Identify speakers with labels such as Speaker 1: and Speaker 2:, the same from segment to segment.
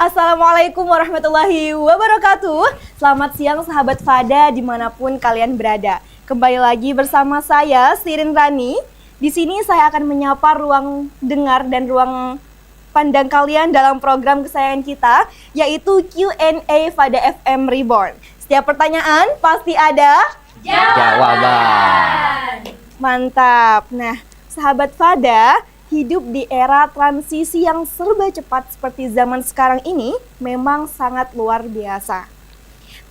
Speaker 1: Assalamualaikum warahmatullahi wabarakatuh. Selamat siang sahabat Fada dimanapun kalian berada. Kembali lagi bersama saya Sirin Rani. Di sini saya akan menyapa ruang dengar dan ruang pandang kalian dalam program kesayangan kita, yaitu Q&A Fada FM Reborn. Setiap pertanyaan pasti ada
Speaker 2: jawaban.
Speaker 1: Mantap. Nah, sahabat Fada, hidup di era transisi yang serba cepat seperti zaman sekarang ini memang sangat luar biasa.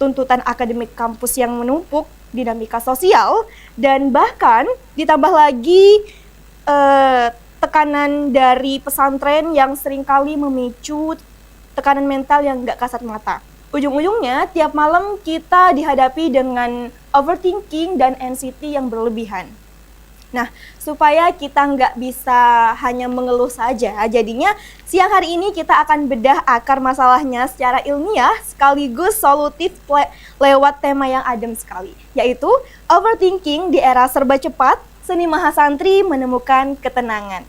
Speaker 1: Tuntutan akademik kampus yang menumpuk, dinamika sosial, dan bahkan ditambah lagi tekanan dari pesantren yang seringkali memicu tekanan mental yang gak kasat mata. Ujung-ujungnya tiap malam kita dihadapi dengan overthinking dan anxiety yang berlebihan. Nah, supaya kita nggak bisa hanya mengeluh saja, jadinya siang hari ini kita akan bedah akar masalahnya secara ilmiah sekaligus solutif lewat tema yang adem sekali, yaitu overthinking di era serba cepat, seni mahasantri menemukan ketenangan.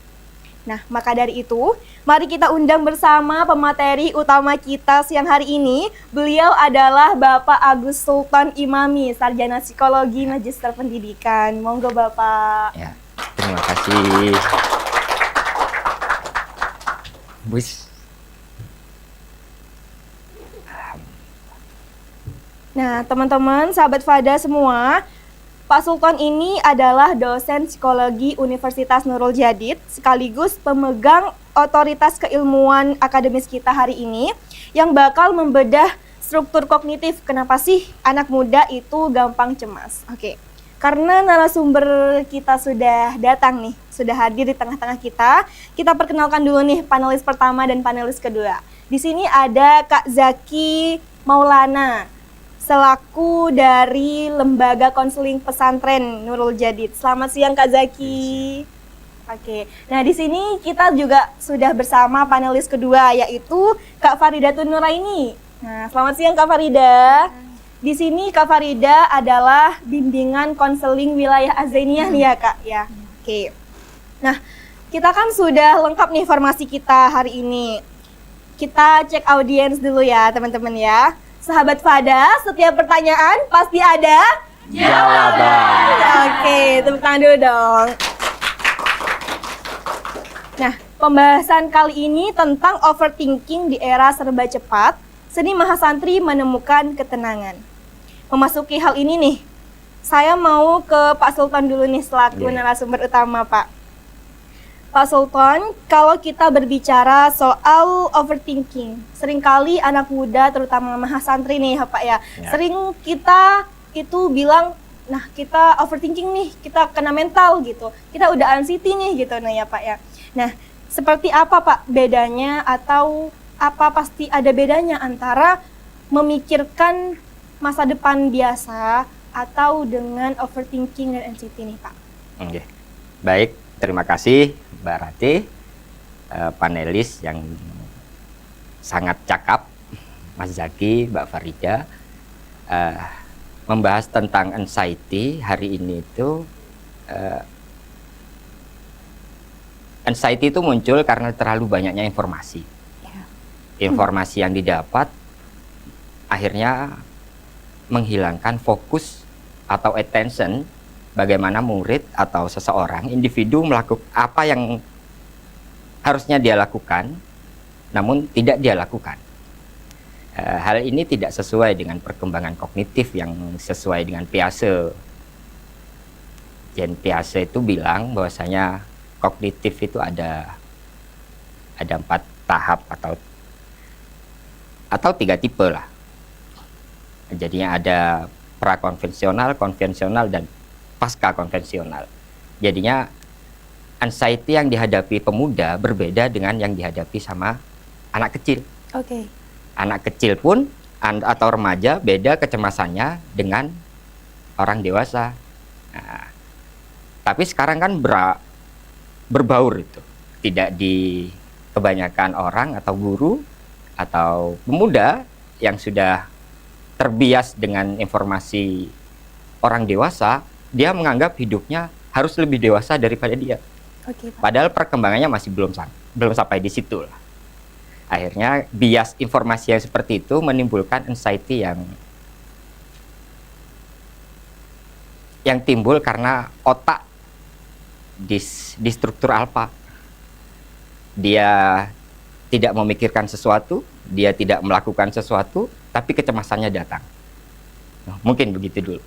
Speaker 1: Nah, maka dari itu, mari kita undang bersama pemateri utama kita siang hari ini. Beliau adalah Bapak Agus Sultan Imami, Sarjana Psikologi Magister Pendidikan. Monggo Bapak.
Speaker 2: Ya, terima kasih. Bus.
Speaker 1: Nah, teman-teman, sahabat Fada semua, Pak Sultan ini adalah dosen psikologi Universitas Nurul Jadid, sekaligus pemegang otoritas keilmuan akademis kita hari ini, yang bakal membedah struktur kognitif. Kenapa sih anak muda itu gampang cemas? Oke, karena narasumber kita sudah datang nih, sudah hadir di tengah-tengah kita. Kita perkenalkan dulu nih panelis pertama dan panelis kedua. Di sini ada Kak Zaki Maulana, selaku dari Lembaga Konseling Pesantren Nurul Jadid. Selamat siang Kak Zaki. Oke. Nah, di sini kita juga sudah bersama panelis kedua, yaitu Kak Faridatun Nuraini. Nah, selamat siang Kak Farida. Di sini Kak Farida adalah bimbingan konseling wilayah Azainiyah nih ya Kak ya. Oke. Nah, kita kan sudah lengkap nih informasi kita hari ini. Kita cek audiens dulu ya teman-teman ya. Sahabat Fada, setiap pertanyaan pasti ada
Speaker 2: jawaban.
Speaker 1: Oke, tepuk tangan dulu dong. Nah, pembahasan kali ini tentang overthinking di era serba cepat, seni mahasantri menemukan ketenangan. Memasuki hal ini nih, saya mau ke Pak Sultan dulu nih selaku narasumber utama, Pak. Pak Sultan, kalau kita berbicara soal overthinking, seringkali anak muda, terutama mahasantri nih ya Pak ya, sering kita itu bilang, nah kita overthinking nih, kita kena mental gitu, kita udah anxiety nih gitu, nah ya Pak ya. Nah, seperti apa Pak bedanya atau apa pasti ada bedanya antara memikirkan masa depan biasa atau dengan overthinking dan anxiety nih Pak?
Speaker 2: Oke, baik. Terima kasih Mbak Rati, panelis yang sangat cakap, Mas Zaki, Mbak Farida, membahas tentang anxiety hari ini itu. Anxiety itu muncul karena terlalu banyaknya informasi. Informasi yang didapat akhirnya menghilangkan fokus atau attention. Bagaimana murid atau seseorang, individu melakukan apa yang harusnya dia lakukan, namun tidak dia lakukan. Hal ini tidak sesuai dengan perkembangan kognitif yang sesuai dengan Piaget. Jean Piaget itu bilang bahwasanya kognitif itu ada 4 tahap atau 3 tipe lah. Jadinya ada prakonvensional, konvensional, dan pasca konvensional. Jadinya anxiety yang dihadapi pemuda berbeda dengan yang dihadapi sama anak kecil.
Speaker 1: Oke.
Speaker 2: Anak kecil pun atau remaja beda kecemasannya dengan orang dewasa. Nah, tapi sekarang kan berbaur itu. Tidak di kebanyakan orang atau guru atau pemuda yang sudah terbias dengan informasi orang dewasa, dia menganggap hidupnya harus lebih dewasa daripada dia.
Speaker 1: Oke, Pak.
Speaker 2: Padahal perkembangannya masih belum sampai di situ lah. Akhirnya bias informasi yang seperti itu menimbulkan anxiety yang timbul karena otak di struktur alfa. Dia tidak memikirkan sesuatu, dia tidak melakukan sesuatu, tapi kecemasannya datang. Nah, mungkin begitu dulu.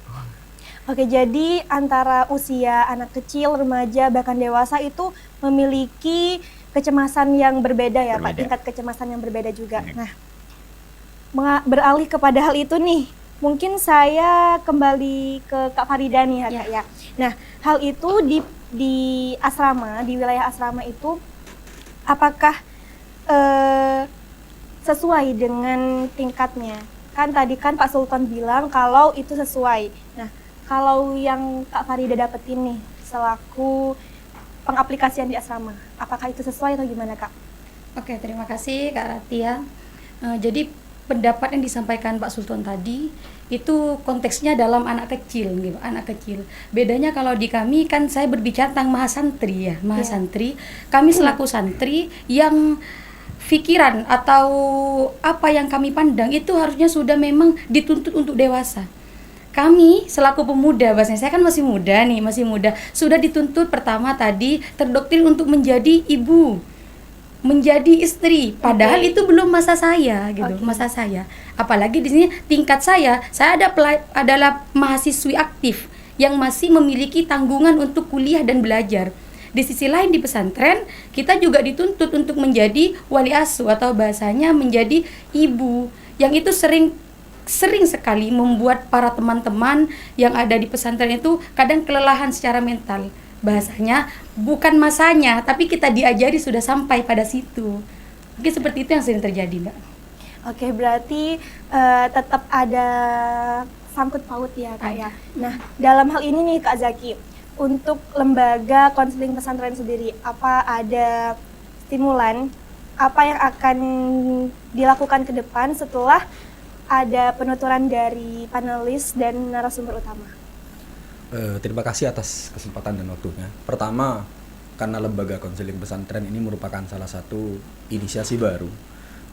Speaker 1: Oke, jadi antara usia anak kecil, remaja, bahkan dewasa itu memiliki kecemasan yang berbeda ya Pak, tingkat kecemasan yang berbeda juga. Nah, beralih kepada hal itu nih, mungkin saya kembali ke Kak Farida nih ya Kak ya. Nah, hal itu di asrama, di wilayah asrama itu apakah sesuai dengan tingkatnya? Kan tadi kan Pak Sultan bilang kalau itu sesuai. Nah, kalau yang Kak Farida dapetin nih selaku pengaplikasian di asrama, apakah itu sesuai atau gimana Kak?
Speaker 3: Oke, terima kasih Kak Ratia. Jadi pendapat yang disampaikan Pak Sultan tadi itu konteksnya dalam anak kecil gitu, anak kecil. Bedanya kalau di kami kan saya berbicara tentang mahasantri ya, mahasantri. Kami selaku santri yang pikiran atau apa yang kami pandang itu harusnya sudah memang dituntut untuk dewasa. Kami selaku pemuda, bahasanya saya kan masih muda nih, masih muda, sudah dituntut pertama tadi terdoktrin untuk menjadi ibu, menjadi istri, padahal itu belum masa saya gitu, masa saya. Apalagi di sini tingkat saya adalah mahasiswi aktif yang masih memiliki tanggungan untuk kuliah dan belajar. Di sisi lain di pesantren kita juga dituntut untuk menjadi wali asuh atau bahasanya menjadi ibu, yang itu sering sekali membuat para teman-teman yang ada di pesantren itu kadang kelelahan secara mental. Bahasanya bukan masanya, tapi kita diajari sudah sampai pada situ. Mungkin seperti itu yang sering terjadi, Mbak.
Speaker 1: Oke, berarti tetap ada sangkut paut ya Kak ya. Nah, dalam hal ini nih Kak Zaki, untuk lembaga konseling pesantren sendiri, apa ada stimulan apa yang akan dilakukan ke depan setelah ada penuturan dari panelis dan narasumber utama?
Speaker 4: Terima kasih atas kesempatan dan waktunya. Pertama, karena lembaga konseling pesantren ini merupakan salah satu inisiasi baru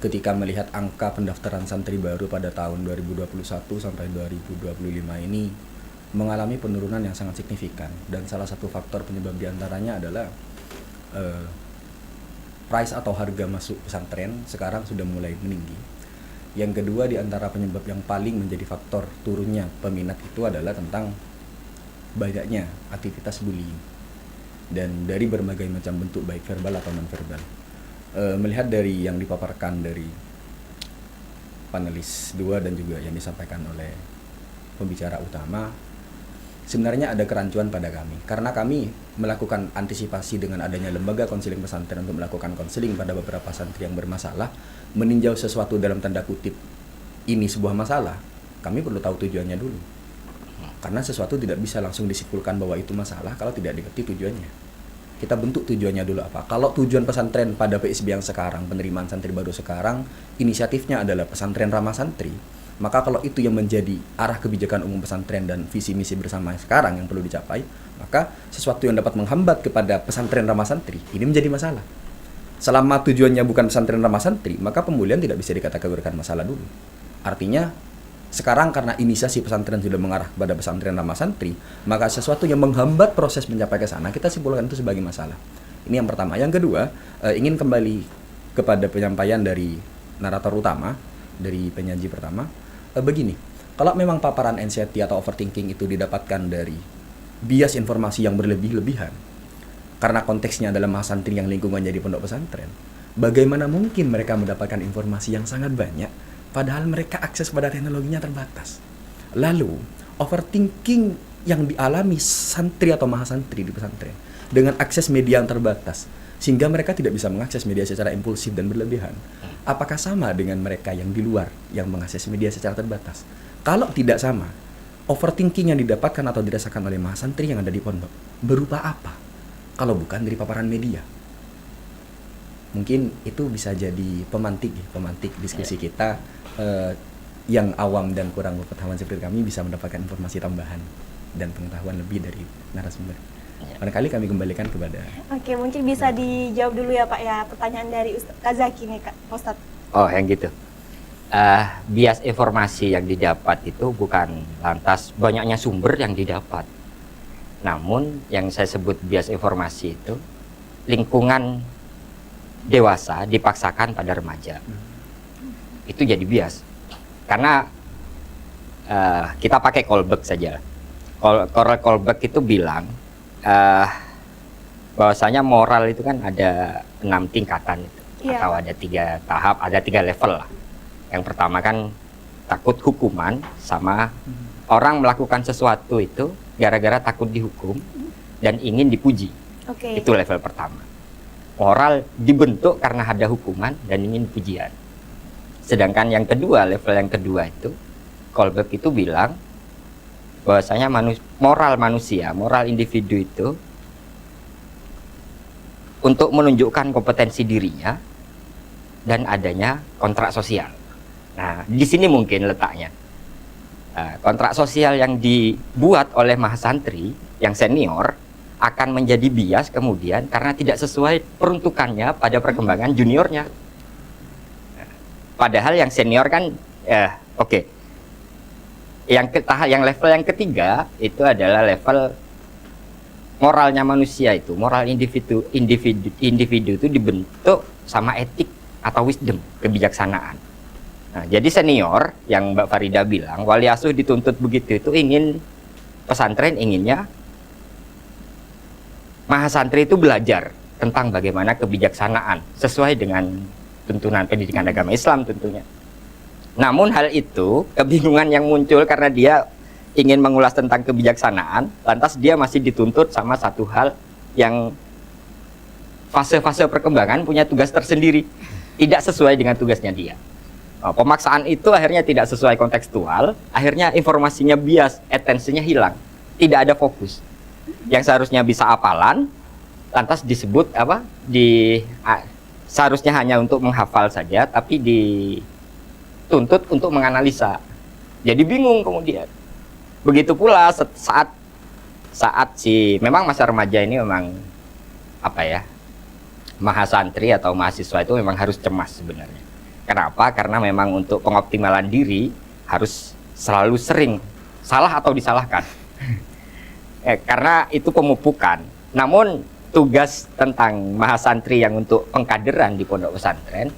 Speaker 4: ketika melihat angka pendaftaran santri baru pada tahun 2021 sampai 2025 ini mengalami penurunan yang sangat signifikan, dan salah satu faktor penyebab diantaranya adalah price atau harga masuk pesantren sekarang sudah mulai meninggi. Yang kedua, di antara penyebab yang paling menjadi faktor turunnya peminat itu adalah tentang banyaknya aktivitas bullying dan dari berbagai macam bentuk, baik verbal atau non verbal. Melihat dari yang dipaparkan dari panelis 2 dan juga yang disampaikan oleh pembicara utama, sebenarnya ada kerancuan pada kami karena kami melakukan antisipasi dengan adanya lembaga konseling pesantren untuk melakukan konseling pada beberapa santri yang bermasalah. Meninjau sesuatu dalam tanda kutip ini sebuah masalah, kami perlu tahu tujuannya dulu. Karena sesuatu tidak bisa langsung disimpulkan bahwa itu masalah kalau tidak dikerti tujuannya. Kita bentuk tujuannya dulu apa. Kalau tujuan pesantren pada PSB yang sekarang, penerimaan santri baru sekarang, inisiatifnya adalah pesantren ramah santri, maka kalau itu yang menjadi arah kebijakan umum pesantren dan visi misi bersama sekarang yang perlu dicapai, maka sesuatu yang dapat menghambat kepada pesantren ramah santri ini menjadi masalah. Selama tujuannya bukan pesantren ramah santri, maka pemulihan tidak bisa dikategorikan masalah dulu. Artinya, sekarang karena inisiasi pesantren sudah mengarah kepada pesantren ramah santri, maka sesuatu yang menghambat proses mencapai ke sana, kita simpulkan itu sebagai masalah. Ini yang pertama. Yang kedua, ingin kembali kepada penyampaian dari narator utama, dari penyaji pertama. Begini, kalau memang paparan anxiety atau overthinking itu didapatkan dari bias informasi yang berlebih-lebihan, karena konteksnya adalah mahasantri yang lingkungannya di pondok pesantren, bagaimana mungkin mereka mendapatkan informasi yang sangat banyak padahal mereka akses pada teknologinya terbatas. Lalu overthinking yang dialami santri atau mahasantri di pesantren dengan akses media yang terbatas sehingga mereka tidak bisa mengakses media secara impulsif dan berlebihan, apakah sama dengan mereka yang di luar yang mengakses media secara terbatas? Kalau tidak sama, overthinking yang didapatkan atau dirasakan oleh mahasantri yang ada di pondok berupa apa kalau bukan dari paparan media? Mungkin itu bisa jadi pemantik diskusi kita, yang awam dan kurang pengetahuan seperti kami bisa mendapatkan informasi tambahan dan pengetahuan lebih dari narasumber. Barangkali kami kembalikan kepada.
Speaker 1: Oke, mungkin bisa dijawab dulu ya Pak ya pertanyaan dari Kak Zaki nih Kak Ustadz.
Speaker 2: Oh, yang gitu. Bias informasi yang didapat itu bukan lantas banyaknya sumber yang didapat. Namun yang saya sebut bias informasi itu lingkungan dewasa dipaksakan pada remaja. Itu jadi bias. Karena kita pakai Kohlberg saja. Kohlberg itu bilang bahwasanya moral itu kan ada 6 tingkatan itu.
Speaker 1: Iya.
Speaker 2: Atau ada 3 tahap, ada 3 level lah. Yang pertama kan takut hukuman, sama orang melakukan sesuatu itu gara-gara takut dihukum dan ingin dipuji.
Speaker 1: Oke.
Speaker 2: Itu level pertama. Moral dibentuk karena ada hukuman dan ingin pujian. Sedangkan yang kedua, level yang kedua itu, Kohlberg itu bilang bahwasanya moral manusia, moral individu itu untuk menunjukkan kompetensi dirinya dan adanya kontrak sosial. Nah, di sini mungkin letaknya. Kontrak sosial yang dibuat oleh mahasantri yang senior akan menjadi bias kemudian karena tidak sesuai peruntukannya pada perkembangan juniornya. Padahal yang senior kan, oke. Yang level yang ketiga itu adalah level moralnya manusia itu, moral individu itu dibentuk sama etik atau wisdom, kebijaksanaan. Nah, jadi senior yang Mbak Farida bilang, wali asuh dituntut begitu itu pesantren inginnya mahasantri itu belajar tentang bagaimana kebijaksanaan sesuai dengan tuntunan pendidikan agama Islam tentunya. Namun hal itu, kebingungan yang muncul karena dia ingin mengulas tentang kebijaksanaan, lantas dia masih dituntut sama satu hal yang fase-fase perkembangan punya tugas tersendiri, tidak sesuai dengan tugasnya dia. Pemaksaan itu akhirnya tidak sesuai kontekstual, akhirnya informasinya bias, atensinya hilang, tidak ada fokus. Yang seharusnya bisa hafalan, lantas disebut seharusnya hanya untuk menghafal saja, tapi dituntut untuk menganalisa. Jadi bingung kemudian. Begitu pula saat memang masa remaja ini memang mahasantri atau mahasiswa itu memang harus cemas sebenarnya. Kenapa? Karena memang untuk pengoptimalan diri harus selalu sering salah atau disalahkan. Karena itu pemupukan. Namun tugas tentang mahasantri yang untuk pengkaderan di pondok pesantren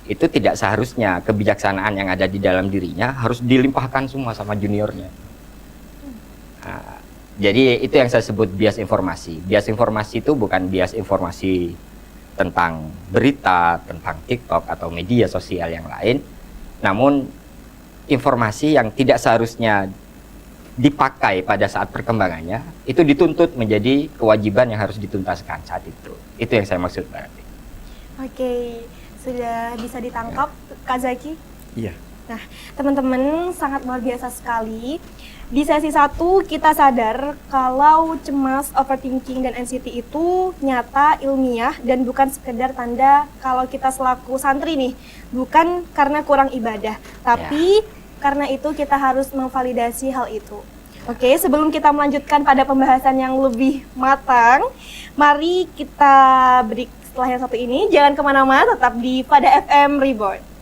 Speaker 2: itu tidak seharusnya kebijaksanaan yang ada di dalam dirinya harus dilimpahkan semua sama juniornya. Jadi itu yang saya sebut bias informasi. Bias informasi itu bukan bias informasi tentang berita, tentang TikTok atau media sosial yang lain, namun informasi yang tidak seharusnya dipakai pada saat perkembangannya itu dituntut menjadi kewajiban yang harus dituntaskan saat itu. Itu yang saya maksud berarti.
Speaker 1: Oke, sudah bisa ditangkap Kak Zaki?
Speaker 4: Iya.
Speaker 1: Nah, teman-teman sangat luar biasa sekali. Di sesi 1 kita sadar kalau cemas, overthinking, dan anxiety itu nyata, ilmiah, dan bukan sekedar tanda kalau kita selaku santri nih, bukan karena kurang ibadah, tapi karena itu kita harus memvalidasi hal itu. Oke, sebelum kita melanjutkan pada pembahasan yang lebih matang, mari kita break setelah yang satu ini. Jangan kemana-mana, tetap di Fada FM Reborn.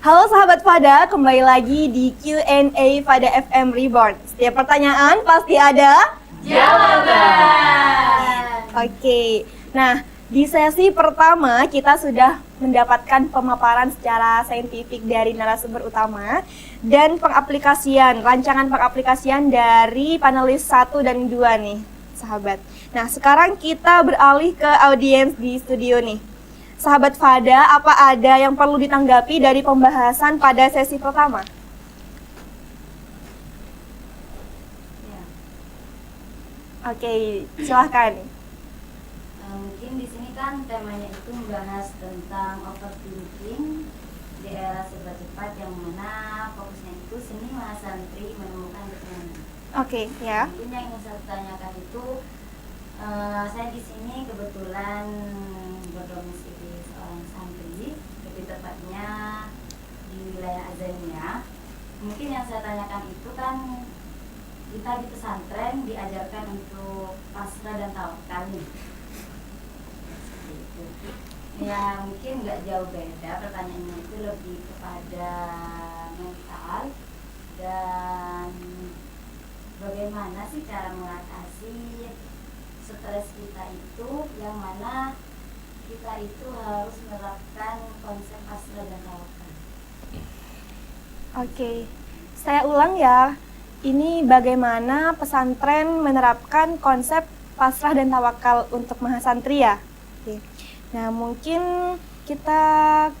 Speaker 1: Halo sahabat Fada, kembali lagi di Q&A Fada FM Reborn. Setiap pertanyaan pasti ada jawaban. Oke, nah di sesi pertama kita sudah mendapatkan pemaparan secara saintifik dari narasumber utama dan rancangan pengaplikasian dari panelis 1 dan 2 nih sahabat. Nah sekarang kita beralih ke audiens di studio nih. Sahabat Fada, apa ada yang perlu ditanggapi dari pembahasan pada sesi pertama?
Speaker 5: Ya.
Speaker 1: Oke, silahkan.
Speaker 5: Mungkin di sini kan temanya itu membahas tentang overthinking di era serba cepat yang mana fokusnya itu seni mahasantri menemukan ketenangan.
Speaker 1: Oke, ya.
Speaker 5: Mungkin yang ingin saya tanyakan itu Saya di sini kebetulan berdomisili seorang santri, lebih tepatnya di wilayah Azania. Mungkin yang saya tanyakan itu kan kita di pesantren diajarkan untuk pasrah dan tawakal nih. Seperti itu. Ya mungkin nggak jauh beda, pertanyaannya itu lebih kepada mental dan bagaimana sih cara mengatasi stres kita itu, yang mana kita itu harus menerapkan konsep pasrah dan tawakal.
Speaker 1: Oke, saya ulang ya. Ini bagaimana pesantren menerapkan konsep pasrah dan tawakal untuk mahasantri ya. Oke. Nah, mungkin kita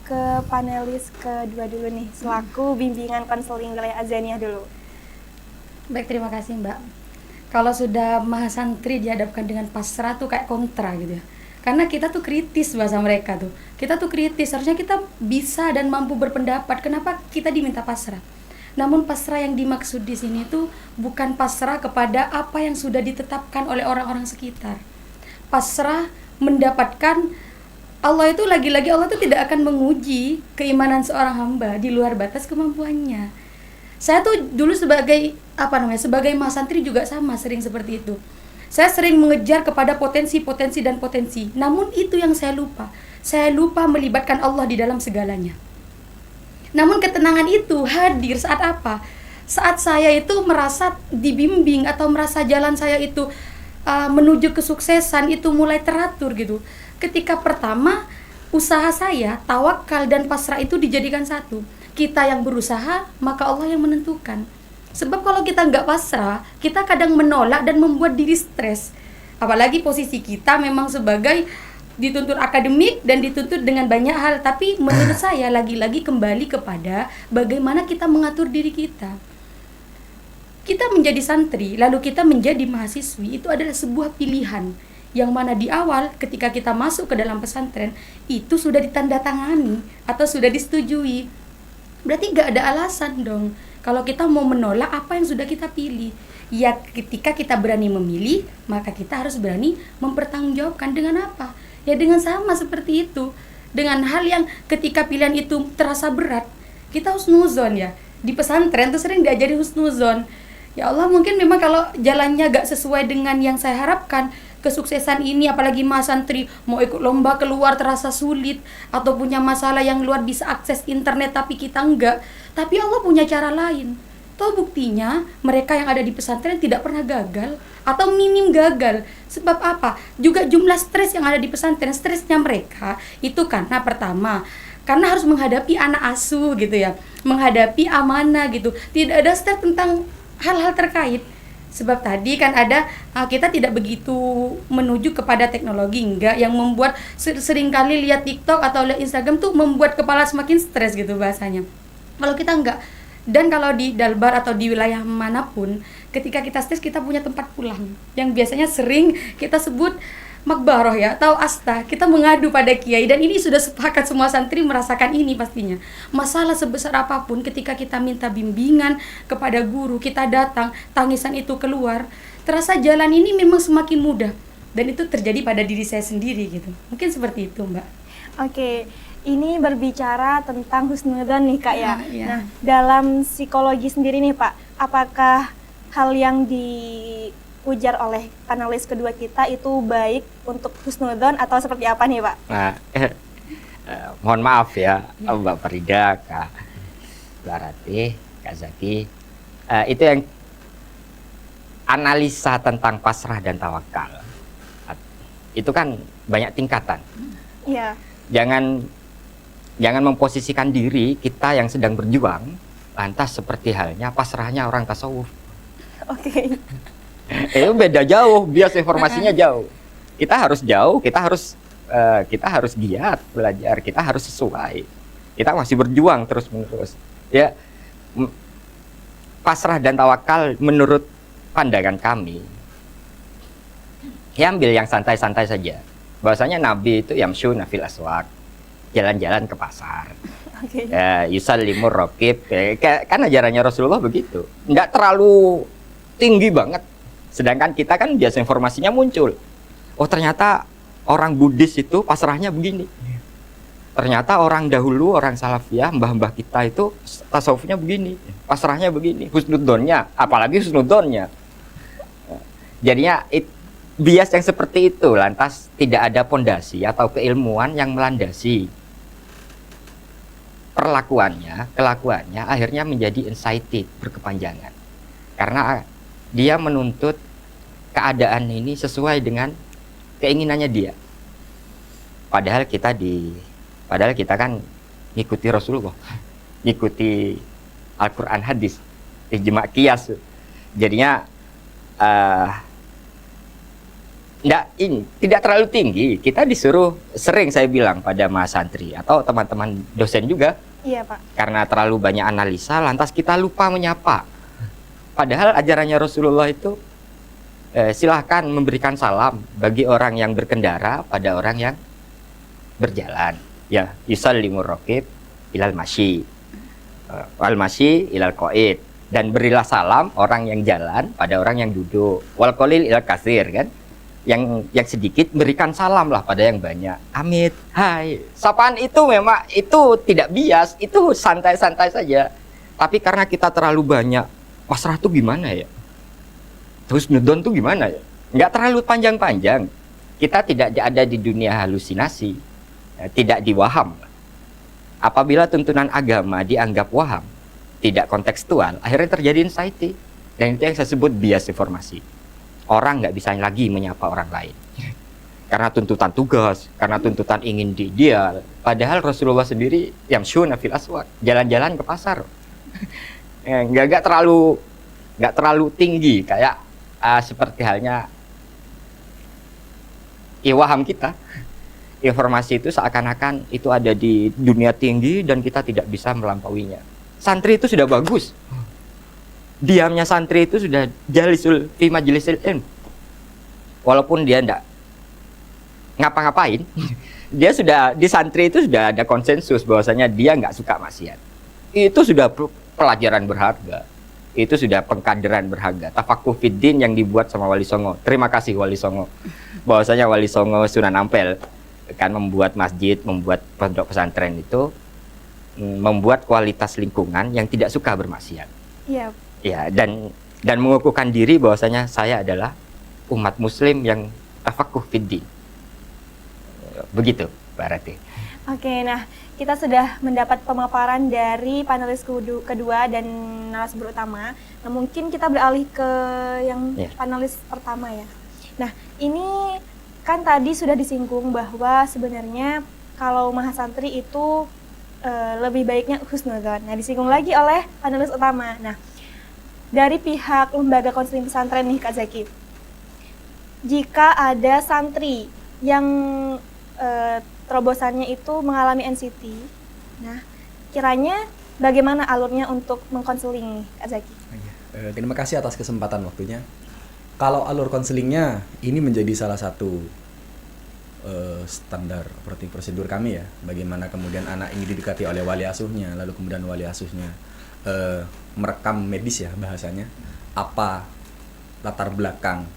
Speaker 1: ke panelis kedua dulu nih, selaku bimbingan konseling wilayah Azania dulu.
Speaker 3: Baik, terima kasih Mbak. Kalau sudah mahasantri dihadapkan dengan pasrah tuh kayak kontra gitu ya. Karena kita tuh kritis bahasa mereka tuh. Kita tuh kritis, harusnya kita bisa dan mampu berpendapat. Kenapa kita diminta pasrah? Namun pasrah yang dimaksud di sini tuh bukan pasrah kepada apa yang sudah ditetapkan oleh orang-orang sekitar. Pasrah mendapatkan Allah itu, lagi-lagi Allah itu tidak akan menguji keimanan seorang hamba di luar batas kemampuannya. Saya tuh dulu sebagai sebagai mahasantri juga sama, sering seperti itu. Saya sering mengejar kepada potensi dan potensi. Namun itu yang saya lupa. Saya lupa melibatkan Allah di dalam segalanya. Namun ketenangan itu hadir saat apa? Saat saya itu merasa dibimbing atau merasa jalan saya itu menuju kesuksesan itu mulai teratur gitu. Ketika pertama usaha saya, tawakal dan pasrah itu dijadikan satu. Kita yang berusaha, maka Allah yang menentukan. Sebab kalau kita nggak pasrah, kita kadang menolak dan membuat diri stres. Apalagi posisi kita memang sebagai dituntut akademik dan dituntut dengan banyak hal. Tapi menurut saya lagi-lagi kembali kepada bagaimana kita mengatur diri kita. Kita menjadi santri, lalu kita menjadi mahasiswi, itu adalah sebuah pilihan. Yang mana di awal ketika kita masuk ke dalam pesantren, itu sudah ditandatangani atau sudah disetujui. Berarti nggak ada alasan dong kalau kita mau menolak apa yang sudah kita pilih. Ya ketika kita berani memilih, maka kita harus berani mempertanggungjawabkan dengan apa? Ya dengan sama seperti itu. Dengan hal yang ketika pilihan itu terasa berat, kita husnuzon ya. Di pesantren tuh sering diajari husnuzon. Ya Allah, mungkin memang kalau jalannya gak sesuai dengan yang saya harapkan, kesuksesan ini apalagi mahasantri mau ikut lomba keluar terasa sulit, atau punya masalah yang luar bisa akses internet tapi kita enggak. Tapi Allah punya cara lain. Toh buktinya mereka yang ada di pesantren tidak pernah gagal atau minim gagal. Sebab apa? Juga jumlah stres yang ada di pesantren, stresnya mereka itu karena pertama, karena harus menghadapi anak asuh gitu ya, menghadapi amanah gitu. Tidak ada stres tentang hal-hal terkait. Sebab tadi kan ada kita tidak begitu menuju kepada teknologi, enggak, yang membuat seringkali lihat TikTok atau lihat Instagram tuh membuat kepala semakin stres gitu bahasanya. Kalau kita enggak. Dan kalau di Dalbar atau di wilayah manapun, ketika kita stres kita punya tempat pulang yang biasanya sering kita sebut makbaroh ya, atau asta. Kita mengadu pada kiai, dan ini sudah sepakat semua santri merasakan ini pastinya. Masalah sebesar apapun ketika kita minta bimbingan kepada guru, kita datang, tangisan itu keluar, terasa jalan ini memang semakin mudah. Dan itu terjadi pada diri saya sendiri gitu. Mungkin seperti itu, Mbak.
Speaker 1: Oke, ini berbicara tentang husnudzon nih Kak ya.
Speaker 3: Iya.
Speaker 1: Nah, dalam psikologi sendiri nih Pak, apakah hal yang diujar oleh panelis kedua kita itu baik untuk husnudzon atau seperti apa nih Pak?
Speaker 2: Nah, mohon maaf ya, Mbak Farida, Kak Larati, Kak Zaki. Itu yang analisa tentang pasrah dan tawakal. Itu kan banyak tingkatan.
Speaker 1: Iya.
Speaker 2: Jangan memposisikan diri kita yang sedang berjuang lantas seperti halnya pasrahnya orang tasawuf.
Speaker 1: Oke.
Speaker 2: Itu beda jauh, bias informasinya jauh. Kita harus jauh, kita harus giat belajar, kita harus sesuai. Kita masih berjuang terus-menerus. Ya, pasrah dan tawakal menurut pandangan kami, ya ambil yang santai-santai saja. Bahwasanya Nabi itu yamshuna fil aswaq, jalan-jalan ke pasar.
Speaker 1: Oke.
Speaker 2: Yusallimur raqib, kan ajarannya Rasulullah begitu. Nggak terlalu tinggi banget. Sedangkan kita kan biasa informasinya muncul. oh ternyata orang Buddhis itu pasrahnya begini. Ternyata orang dahulu, orang Salafiyah, mbah-mbah kita itu tasawufnya begini, pasrahnya begini, husnudzonnya, apalagi husnudzonnya. Jadinya bias yang seperti itu, lantas tidak ada pondasi atau keilmuan yang melandasi perlakuannya, kelakuannya, akhirnya menjadi anxiety, berkepanjangan. Karena dia menuntut keadaan ini sesuai dengan keinginannya dia. Padahal kita kan ngikuti Rasulullah, ngikuti Al-Quran hadis, ijma qiyas. Jadinya tidak terlalu tinggi. Kita disuruh, sering saya bilang pada mas santri atau teman-teman dosen juga,
Speaker 1: Iya, Pak.
Speaker 2: karena terlalu banyak analisa, lantas kita lupa menyapa. Padahal ajarannya Rasulullah itu silahkan memberikan salam bagi orang yang berkendara pada orang yang berjalan. Ya, yusallimur raqib ilal masyi, wal masyi ilal qaid, dan berilah salam orang yang jalan pada orang yang duduk. Wal qalil ilal katsir, kan? Yang sedikit berikan salam lah pada yang banyak. Amit, hai. Sapaan itu memang itu tidak bias, itu santai-santai saja. Tapi karena kita terlalu banyak, pasrah tuh gimana ya? Terus nyedon tuh gimana ya? Nggak terlalu panjang-panjang. Kita tidak ada di dunia halusinasi, tidak di waham. Apabila tuntunan agama dianggap waham, tidak kontekstual, akhirnya terjadi anxiety. Dan itu yang saya sebut bias informasi. Orang nggak bisa lagi menyapa orang lain karena tuntutan tugas, karena tuntutan ingin diideal. Padahal Rasulullah sendiri yang syuna fil aswaq, jalan-jalan ke pasar. nggak terlalu tinggi kayak seperti halnya iwaham kita. Informasi itu seakan-akan itu ada di dunia tinggi dan kita tidak bisa melampauinya. Santri itu sudah bagus. Diamnya santri itu sudah jalisul fi majlisil ilm. Walaupun dia enggak ngapa-ngapain, dia sudah di santri itu sudah ada konsensus bahwasanya dia nggak suka maksiat. Itu sudah pelajaran berharga. Itu sudah pengkaderan berharga. Tafakuh fiddin yang dibuat sama Wali Songo. Terima kasih Wali Songo. Bahwasanya Wali Songo Sunan Ampel kan membuat masjid, membuat pondok pesantren itu membuat kualitas lingkungan yang tidak suka bermaksiat.
Speaker 1: Iya.
Speaker 2: Ya, dan mengukuhkan diri bahwasanya saya adalah umat muslim yang tafakuh fiddin. Begitu, Pak Rati.
Speaker 1: Oke, nah kita sudah mendapat pemaparan dari panelis kedua dan narasumber utama. Nah, mungkin kita beralih ke yang panelis pertama ya. Nah, ini kan tadi sudah disinggung bahwa sebenarnya kalau mahasantri itu lebih baiknya husnudzon. Nah, disinggung lagi oleh panelis utama. Nah, dari pihak lembaga konseling pesantren nih Kak Zaki, jika ada santri yang terobosannya itu mengalami NCT, nah kiranya bagaimana alurnya untuk mengkonseling nih Kak Zaki?
Speaker 4: Terima kasih atas kesempatan waktunya. Kalau alur konselingnya ini menjadi salah satu standar operating prosedur kami ya, bagaimana kemudian anak ini didekati oleh wali asuhnya, lalu kemudian wali asuhnya merekam medis ya bahasanya, apa latar belakang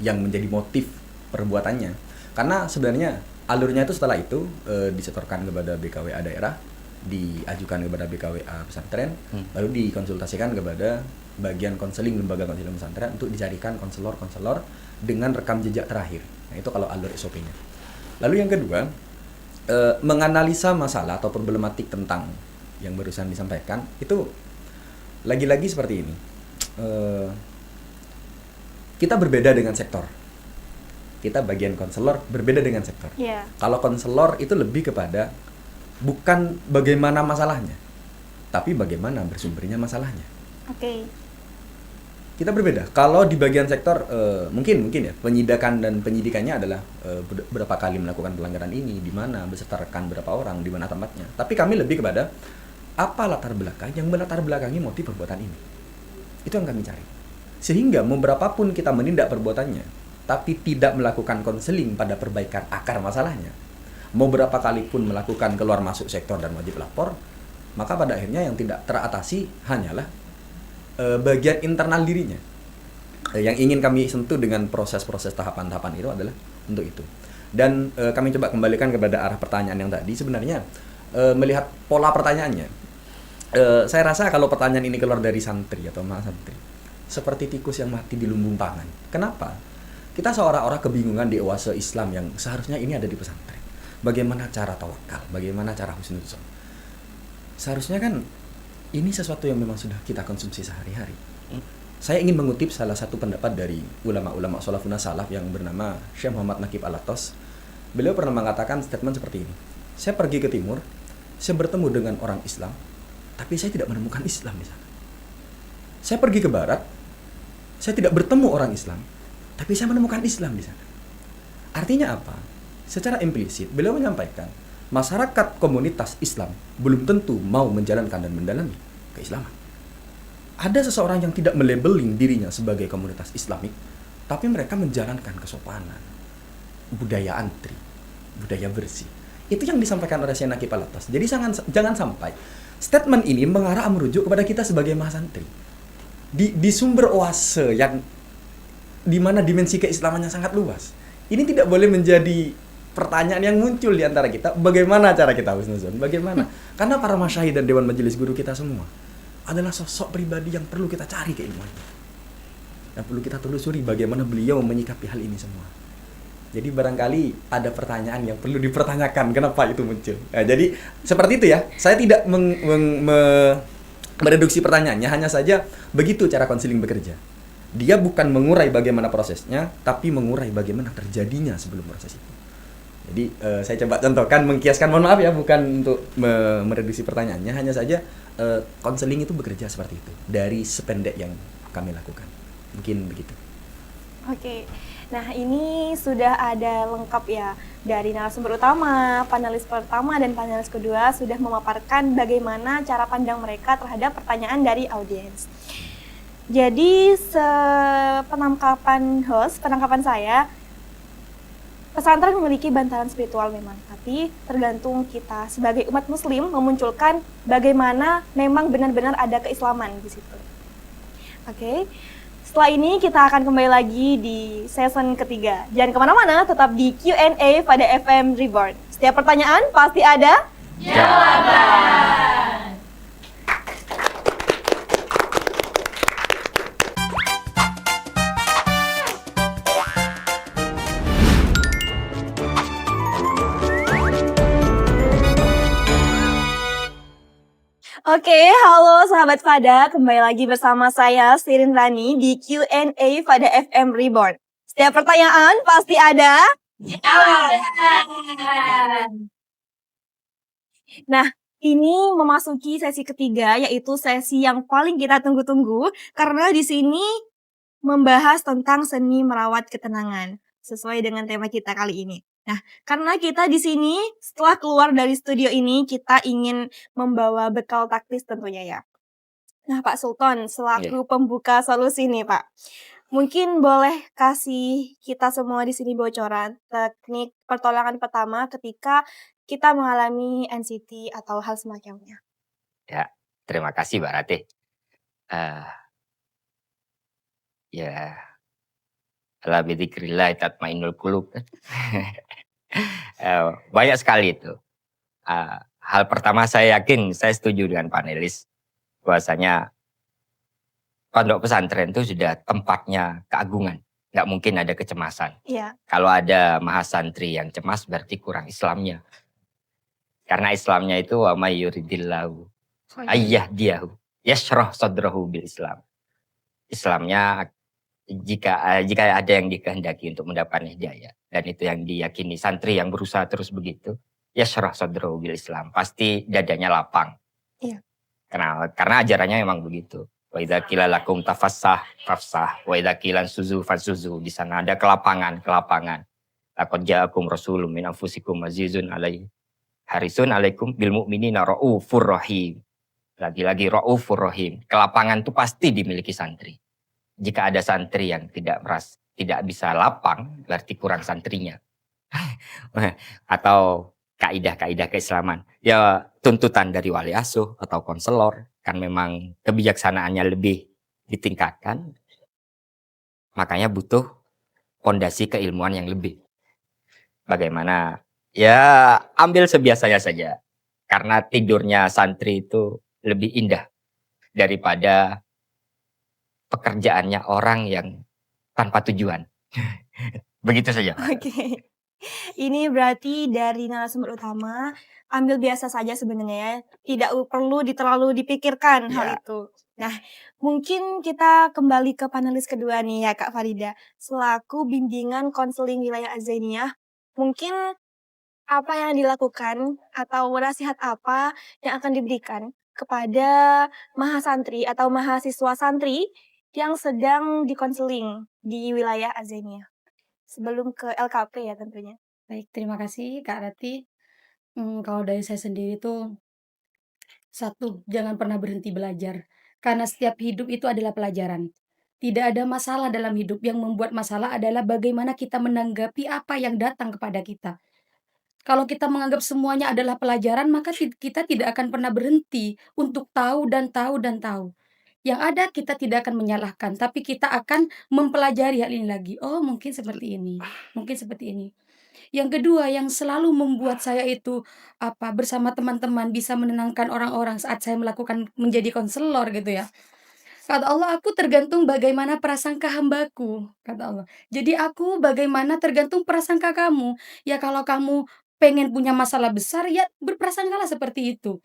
Speaker 4: yang menjadi motif perbuatannya. Karena sebenarnya alurnya itu setelah itu disetorkan kepada BKWA daerah, diajukan kepada BKWA pesantren, lalu dikonsultasikan kepada bagian konseling lembaga konseling pesantren untuk dicarikan konselor-konselor dengan rekam jejak terakhir. Nah, itu kalau alur SOP-nya. Lalu yang kedua, menganalisa masalah atau problematik tentang yang barusan disampaikan, itu lagi-lagi seperti ini. Kita berbeda dengan sektor. Kita bagian konselor berbeda dengan sektor.
Speaker 1: Yeah.
Speaker 4: Kalau konselor itu lebih kepada bukan bagaimana masalahnya, tapi bagaimana bersumbernya masalahnya.
Speaker 1: Oke.
Speaker 4: Kita berbeda. Kalau di bagian sektor mungkin ya penyidikan dan penyidikannya adalah berapa kali melakukan pelanggaran ini, di mana beserta rekan berapa orang, di mana tempatnya. Tapi kami lebih kepada apa latar belakang yang melatar belakangi motif perbuatan ini. Itu yang kami cari. Sehingga mau berapapun kita menindak perbuatannya, tapi tidak melakukan konseling pada perbaikan akar masalahnya, mau berapa kali pun melakukan keluar masuk sektor dan wajib lapor, maka pada akhirnya yang tidak teratasi hanyalah bagian internal dirinya. Yang ingin kami sentuh dengan proses-proses tahapan-tahapan itu adalah untuk itu. Dan kami coba kembalikan kepada arah pertanyaan yang tadi. Sebenarnya melihat pola pertanyaannya, saya rasa kalau pertanyaan ini keluar dari santri atau mahasantri, seperti tikus yang mati di lumbung pangan. Kenapa? Kita seolah-olah kebingungan di oase Islam yang seharusnya ini ada di pesantren. Bagaimana cara tawakal? Bagaimana cara husnuzon? Seharusnya kan ini sesuatu yang memang sudah kita konsumsi sehari-hari. Saya ingin mengutip salah satu pendapat dari ulama-ulama salafun salaf yang bernama Syekh Muhammad Nakib Al-Atas. Beliau pernah mengatakan statement seperti ini. Saya pergi ke timur, saya bertemu dengan orang Islam, tapi saya tidak menemukan Islam di sana. Saya pergi ke barat, saya tidak bertemu orang Islam, tapi saya menemukan Islam di sana. Artinya apa? Secara implisit, beliau menyampaikan, masyarakat komunitas Islam belum tentu mau menjalankan dan mendalami keislaman. Ada seseorang yang tidak melabeling dirinya sebagai komunitas Islamik, tapi mereka menjalankan kesopanan, budaya antri, budaya bersih. Itu yang disampaikan oleh Syekh Nakib Al-Atas. Jadi jangan sampai statement ini mengarah merujuk kepada kita sebagai mahasantri. Di sumber oase yang di mana dimensi keislamannya sangat luas. Ini tidak boleh menjadi pertanyaan yang muncul di antara kita, bagaimana cara kita husnuzon? Bagaimana? Karena para masyayikh dan dewan majelis guru kita semua adalah sosok pribadi yang perlu kita cari keilmuannya. Dan perlu kita telusuri bagaimana beliau menyikapi hal ini semua. Jadi barangkali ada pertanyaan yang perlu dipertanyakan, kenapa itu muncul. Nah, jadi seperti itu ya. Saya tidak mereduksi pertanyaannya, hanya saja begitu cara konseling bekerja. Dia bukan mengurai bagaimana prosesnya, tapi mengurai bagaimana terjadinya sebelum proses itu. Jadi saya coba contohkan, mengkiaskan, mohon maaf ya, bukan untuk mereduksi pertanyaannya, hanya saja konseling itu bekerja seperti itu dari sependek yang kami lakukan. Mungkin begitu.
Speaker 1: Oke, nah ini sudah ada lengkap ya dari narasumber utama, panelis pertama dan panelis kedua sudah memaparkan bagaimana cara pandang mereka terhadap pertanyaan dari audiens. Jadi penangkapan saya, pesantren memiliki bantalan spiritual memang, tapi tergantung kita sebagai umat muslim memunculkan bagaimana memang benar-benar ada keislaman di situ. Oke. Setelah ini kita akan kembali lagi di season ketiga. Jangan kemana-mana, tetap di Q&A pada FM Reborn. Setiap pertanyaan pasti ada jawaban. Oke, halo sahabat Fada, kembali lagi bersama saya Sirin Rani di Q&A Fada FM Reborn. Setiap pertanyaan pasti ada jawaban. Nah, ini memasuki sesi ketiga, yaitu sesi yang paling kita tunggu-tunggu karena di sini membahas tentang seni merawat ketenangan sesuai dengan tema kita kali ini. Nah, karena kita di sini setelah keluar dari studio ini kita ingin membawa bekal taktis tentunya ya. Nah, Pak Sultan selaku pembuka solusi nih, Pak. Mungkin boleh kasih kita semua di sini bocoran teknik pertolongan pertama ketika kita mengalami NCT atau hal semacamnya.
Speaker 2: Ya, terima kasih Mbak Ratih. Ya, ala bidzikrillah tatmainnul qulub. Banyak sekali itu. Hal pertama saya yakin, saya setuju dengan panelis bahwasanya pondok pesantren itu sudah tempatnya keagungan. Nggak mungkin ada kecemasan.
Speaker 1: Iya.
Speaker 2: Kalau ada mahasantri yang cemas berarti kurang Islamnya. Karena Islamnya itu wa may yuridillahu ayyahdiyahu yashrah sadrahu bil Islam. Islamnya jika ada yang dikehendaki untuk mendapatkan hidayah dan itu yang diyakini santri yang berusaha terus begitu, yashrah sadrahu bil Islam, pasti dadanya lapang.
Speaker 1: Iya.
Speaker 2: Karena ajarannya memang begitu. Wa idza qila lakum tafassah fafsah wa idza qila suzu fasuzu. Di sana ada kelapangan. Laqad ja'akum rasulun min anfusikum azizun alaihi harisun alaikum bil mu'minina raufur rahim. Lagi-lagi raufur rahim. Kelapangan itu pasti dimiliki santri. Jika ada santri yang tidak bisa lapang, berarti kurang santrinya. Atau kaidah-kaidah keislaman. Ya tuntutan dari wali asuh atau konselor kan memang kebijaksanaannya lebih ditingkatkan. Makanya butuh fondasi keilmuan yang lebih. Bagaimana? Ya, ambil sebiasanya saja. Karena tidurnya santri itu lebih indah daripada pekerjaannya orang yang tanpa tujuan. Begitu saja.
Speaker 1: Oke. Ini berarti dari narasumber utama, ambil biasa saja sebenarnya ya, tidak perlu terlalu dipikirkan hal
Speaker 2: Ya.
Speaker 1: itu. Nah, mungkin kita kembali ke panelis kedua nih ya Kak Farida. Selaku bimbingan konseling wilayah Azainiyah, mungkin apa yang dilakukan atau nasihat apa yang akan diberikan kepada mahasantri atau mahasiswa santri yang sedang dikonseling di wilayah Azainiyah? Sebelum ke LKP ya tentunya.
Speaker 3: Baik, terima kasih Kak Rati. Kalau dari saya sendiri tuh, satu, jangan pernah berhenti belajar. Karena setiap hidup itu adalah pelajaran. Tidak ada masalah dalam hidup, yang membuat masalah adalah bagaimana kita menanggapi apa yang datang kepada kita. Kalau kita menganggap semuanya adalah pelajaran, maka kita tidak akan pernah berhenti untuk tahu dan tahu dan tahu. Yang ada kita tidak akan menyalahkan, tapi kita akan mempelajari hal ini lagi. Oh, mungkin seperti ini, mungkin seperti ini. Yang kedua, yang selalu membuat saya itu bersama teman-teman bisa menenangkan orang-orang saat saya melakukan menjadi konselor gitu ya. Kata Allah, aku tergantung bagaimana prasangka hambaku, kata Allah. Jadi aku bagaimana tergantung prasangka kamu. Ya kalau kamu pengen punya masalah besar, ya berprasangkalah seperti itu.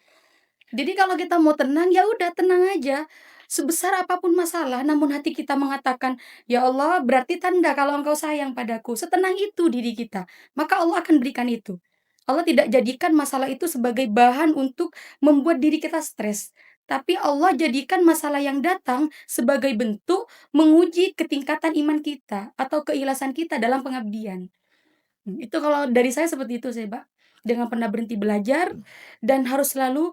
Speaker 3: Jadi kalau kita mau tenang, ya udah tenang aja. Sebesar apapun masalah, namun hati kita mengatakan, "Ya Allah, berarti tanda kalau Engkau sayang padaku." Setenang itu diri kita, maka Allah akan berikan itu. Allah tidak jadikan masalah itu sebagai bahan untuk membuat diri kita stres. Tapi Allah jadikan masalah yang datang sebagai bentuk menguji ketingkatan iman kita atau keikhlasan kita dalam pengabdian. Itu kalau dari saya seperti itu sih, Pak. Jangan pernah berhenti belajar dan harus selalu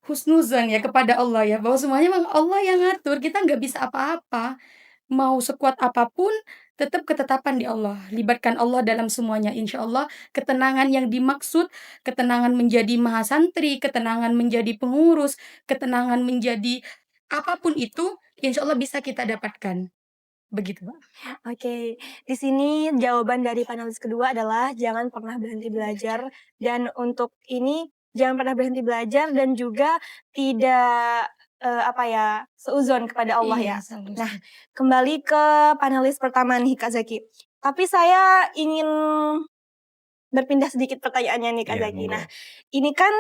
Speaker 3: husnuzon ya kepada Allah ya, bahwa semuanya memang Allah yang ngatur, kita nggak bisa apa-apa. Mau sekuat apapun, tetap ketetapan di Allah. Libatkan Allah dalam semuanya, insya Allah ketenangan yang dimaksud, ketenangan menjadi mahasantri, ketenangan menjadi pengurus, ketenangan menjadi apapun itu, insya Allah bisa kita dapatkan. Begitu, Pak.
Speaker 1: Oke, di sini jawaban dari panelis kedua adalah jangan pernah berhenti belajar, dan untuk ini jangan pernah berhenti belajar dan juga tidak seuzon kepada Allah ya.
Speaker 3: Iya, selalu.
Speaker 1: Nah, kembali ke panelis pertama nih Kak Zaki. Tapi saya ingin berpindah sedikit pertanyaannya nih Kak
Speaker 4: Iya,
Speaker 1: Zaki.
Speaker 4: monggo.
Speaker 1: Nah, ini kan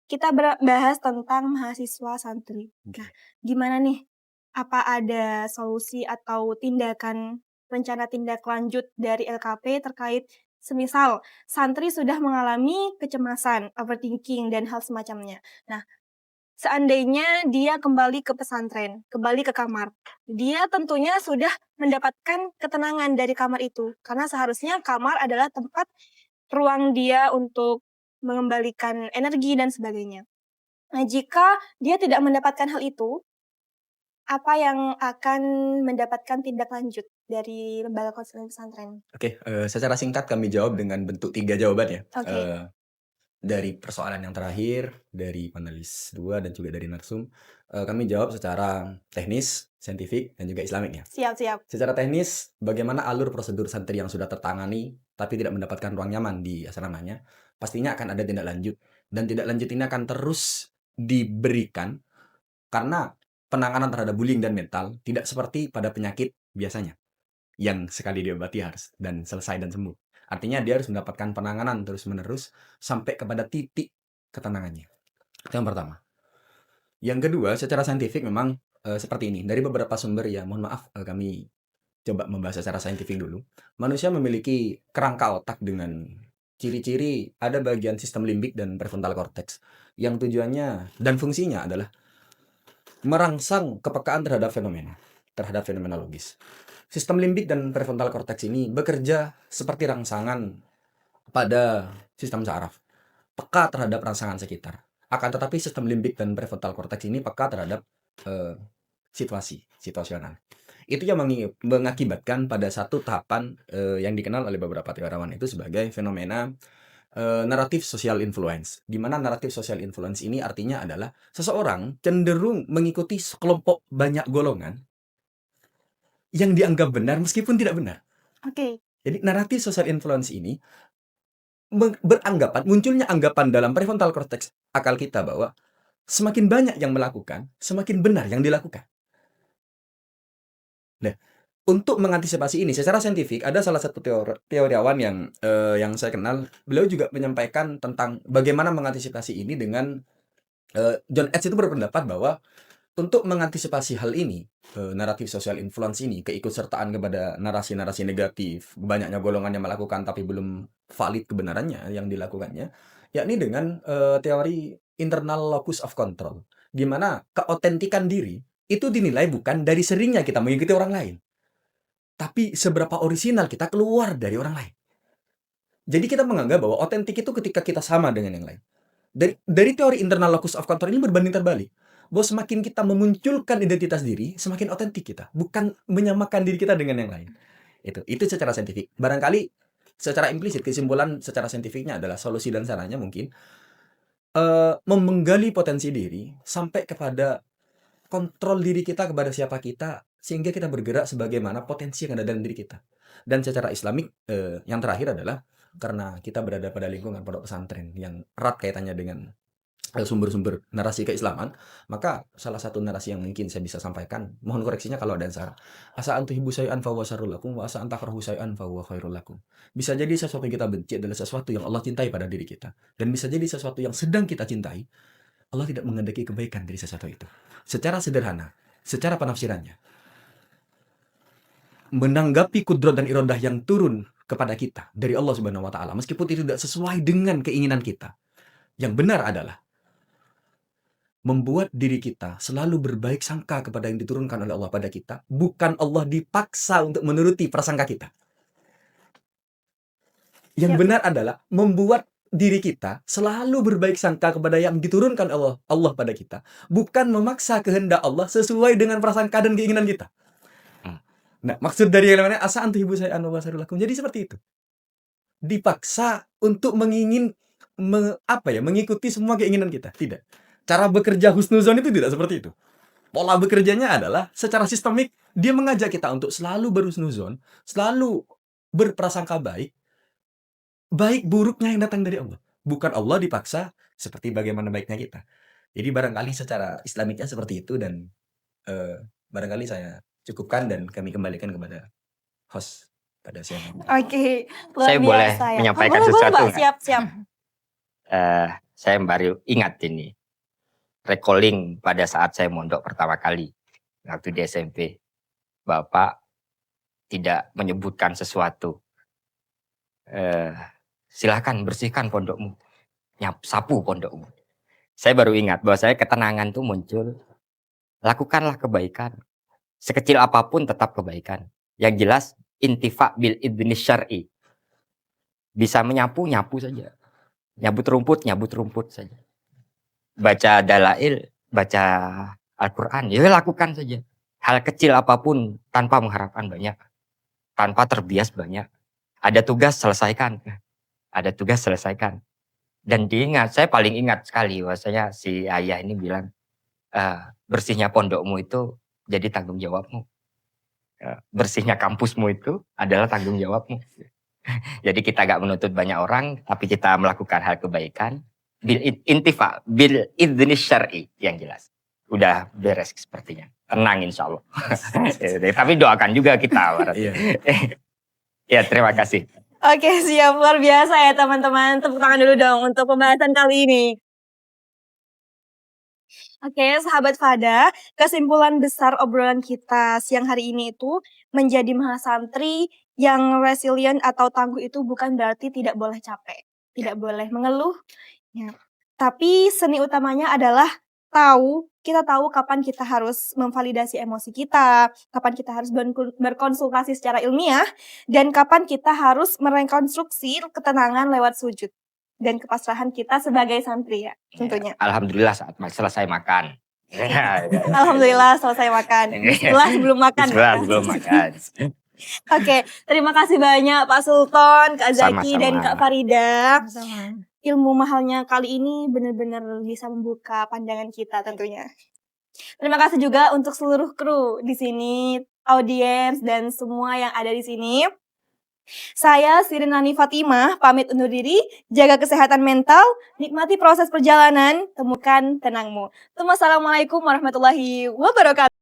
Speaker 1: kita bahas tentang mahasiswa santri. Nah, gimana nih? Apa ada solusi atau rencana tindak lanjut dari LKP terkait semisal santri sudah mengalami kecemasan, overthinking, dan hal semacamnya. Nah, seandainya dia kembali ke pesantren, kembali ke kamar, dia tentunya sudah mendapatkan ketenangan dari kamar itu. Karena seharusnya kamar adalah tempat ruang dia untuk mengembalikan energi dan sebagainya. Nah, jika dia tidak mendapatkan hal itu, apa yang akan mendapatkan tindak lanjut dari lembaga konseling pesantren?
Speaker 4: Oke, secara singkat kami jawab dengan bentuk 3 jawaban ya.
Speaker 1: Oke.
Speaker 4: Dari persoalan yang terakhir, dari panelis 2 dan juga dari narsum, kami jawab secara teknis, saintifik, dan juga islamik ya.
Speaker 1: Siap.
Speaker 4: Secara teknis, bagaimana alur prosedur santri yang sudah tertangani tapi tidak mendapatkan ruang nyaman di asramanya, pastinya akan ada tindak lanjut. Dan tindak lanjut ini akan terus diberikan karena penanganan terhadap bullying dan mental tidak seperti pada penyakit biasanya, yang sekali diobati harus dan selesai dan sembuh. Artinya dia harus mendapatkan penanganan terus-menerus sampai kepada titik ketenangannya. Itu yang pertama. Yang kedua, secara saintifik memang seperti ini. Dari beberapa sumber ya, mohon maaf kami coba membahas secara saintifik dulu. Manusia memiliki kerangka otak dengan ciri-ciri ada bagian sistem limbik dan prefrontal cortex yang tujuannya dan fungsinya adalah merangsang kepekaan terhadap fenomena logis. Sistem limbik dan prefrontal cortex ini bekerja seperti rangsangan pada sistem saraf, peka terhadap rangsangan sekitar. Akan tetapi sistem limbik dan prefrontal cortex ini peka terhadap situasional. Itu yang mengakibatkan pada satu tahapan yang dikenal oleh beberapa teoriwan itu sebagai fenomena naratif social influence. Di mana naratif social influence ini artinya adalah seseorang cenderung mengikuti sekelompok banyak golongan yang dianggap benar meskipun tidak benar.
Speaker 1: Oke.
Speaker 4: Jadi naratif social influence ini munculnya anggapan dalam prefrontal cortex akal kita bahwa semakin banyak yang melakukan, semakin benar yang dilakukan. Nah, untuk mengantisipasi ini secara saintifik ada salah satu teoriawan yang saya kenal, beliau juga menyampaikan tentang bagaimana mengantisipasi ini dengan John Edge itu berpendapat bahwa untuk mengantisipasi hal ini, naratif social influence ini, keikutsertaan kepada narasi-narasi negatif, banyaknya golongan yang melakukan tapi belum valid kebenarannya yang dilakukannya, yakni dengan teori internal locus of control, di mana keautentikan diri itu dinilai bukan dari seringnya kita mengikuti orang lain, tapi seberapa orisinal kita keluar dari orang lain. Jadi kita menganggap bahwa otentik itu ketika kita sama dengan yang lain. Dari teori internal locus of control ini berbanding terbalik. Bahwa semakin kita memunculkan identitas diri, semakin otentik kita. Bukan menyamakan diri kita dengan yang lain. Itu secara saintifik. Barangkali secara implisit, kesimpulan secara saintifiknya adalah solusi dan sarannya mungkin menggali potensi diri sampai kepada kontrol diri kita kepada siapa kita, sehingga kita bergerak sebagaimana potensi yang ada dalam diri kita. Dan secara Islamik, yang terakhir adalah karena kita berada pada lingkungan pondok pesantren yang erat kaitannya dengan sumber-sumber narasi keislaman, maka salah satu narasi yang mungkin saya bisa sampaikan, mohon koreksinya kalau ada yang salah. Asa an tuhibbu syai'an fa huwa syarrul lakum wa asa an takrahu syai'an fa huwa khairul lakum. Bisa jadi sesuatu yang kita benci adalah sesuatu yang Allah cintai pada diri kita, dan bisa jadi sesuatu yang sedang kita cintai, Allah tidak menghendaki kebaikan dari sesuatu itu. Secara sederhana, secara penafsirannya, menanggapi kudrat dan iradah yang turun kepada kita dari Allah Subhanahu wa taala, meskipun itu tidak sesuai dengan keinginan kita, yang benar adalah membuat diri kita selalu berbaik sangka kepada yang diturunkan oleh Allah pada kita, bukan Allah dipaksa untuk menuruti prasangka kita. Yang benar adalah membuat diri kita selalu berbaik sangka kepada yang diturunkan Allah pada kita, bukan memaksa kehendak Allah sesuai dengan prasangka dan keinginan kita. Nah, maksud dari yang namanya asa antu ibu saya anu wasarulakum. Jadi seperti itu. Dipaksa untuk mengikuti semua keinginan kita. Tidak. Cara bekerja husnuzon itu tidak seperti itu. Pola bekerjanya adalah secara sistemik, dia mengajak kita untuk selalu berhusnuzon, selalu berprasangka baik, baik buruknya yang datang dari Allah. Bukan Allah dipaksa seperti bagaimana baiknya kita. Jadi barangkali secara Islamiknya seperti itu, dan barangkali saya cukupkan dan kami kembalikan kepada host pada siang ini.
Speaker 1: Oke, luar
Speaker 2: Saya boleh
Speaker 1: biasa ya.
Speaker 2: menyampaikan
Speaker 1: Boleh,
Speaker 2: sesuatu
Speaker 1: Mbak.
Speaker 2: nggak?
Speaker 1: Siap.
Speaker 2: Saya baru ingat ini, recalling pada saat saya mondok pertama kali waktu di SMP, Bapak tidak menyebutkan sesuatu. Silakan bersihkan pondokmu, sapu pondokmu. Saya baru ingat bahwa saya ketenangan tuh muncul. Lakukanlah kebaikan, sekecil apapun tetap kebaikan. Yang jelas intifa bil idni syar'i. Bisa menyapu, nyapu saja. Nyabut rumput saja. Baca dalail, baca Al-Quran, ya lakukan saja. Hal kecil apapun tanpa mengharapkan banyak, tanpa terbias banyak. Ada tugas, selesaikan. Dan diingat, saya paling ingat sekali bahwasanya si ayah ini bilang, bersihnya pondokmu itu jadi tanggung jawabmu. Bersihnya kampusmu itu adalah tanggung jawabmu. Jadi kita gak menuntut banyak orang, tapi kita melakukan hal kebaikan. Intifa bil idzni syar'i, yang jelas. Udah beres sepertinya. Tenang insya Allah. Tapi doakan juga kita. Ya, terima kasih.
Speaker 1: Oke, siap. Luar biasa ya teman-teman. Tepuk tangan dulu dong untuk pembahasan kali ini. Oke, sahabat Fada, kesimpulan besar obrolan kita siang hari ini itu menjadi mahasantri yang resilient atau tangguh itu bukan berarti tidak boleh capek, tidak boleh mengeluh. Ya. Tapi seni utamanya adalah kita tahu kapan kita harus memvalidasi emosi kita, kapan kita harus berkonsultasi secara ilmiah, dan kapan kita harus merekonstruksi ketenangan lewat sujud dan kepasrahan kita sebagai santri ya, tentunya.
Speaker 2: Alhamdulillah saat selesai makan.
Speaker 1: Alhamdulillah selesai makan. Bismillah sebelum makan.
Speaker 2: Bismillah sebelum makan.
Speaker 1: Oke, terima kasih banyak Pak Sultan, Kak Zaki,
Speaker 2: Sama-sama.
Speaker 1: dan Kak Farida.
Speaker 3: Sama-sama.
Speaker 1: Ilmu mahalnya kali ini benar-benar bisa membuka pandangan kita tentunya. Terima kasih juga untuk seluruh kru di sini, audiens dan semua yang ada di sini. Saya Sirinani Fatimah, pamit undur diri, jaga kesehatan mental, nikmati proses perjalanan, temukan tenangmu. Assalamualaikum warahmatullahi wabarakatuh.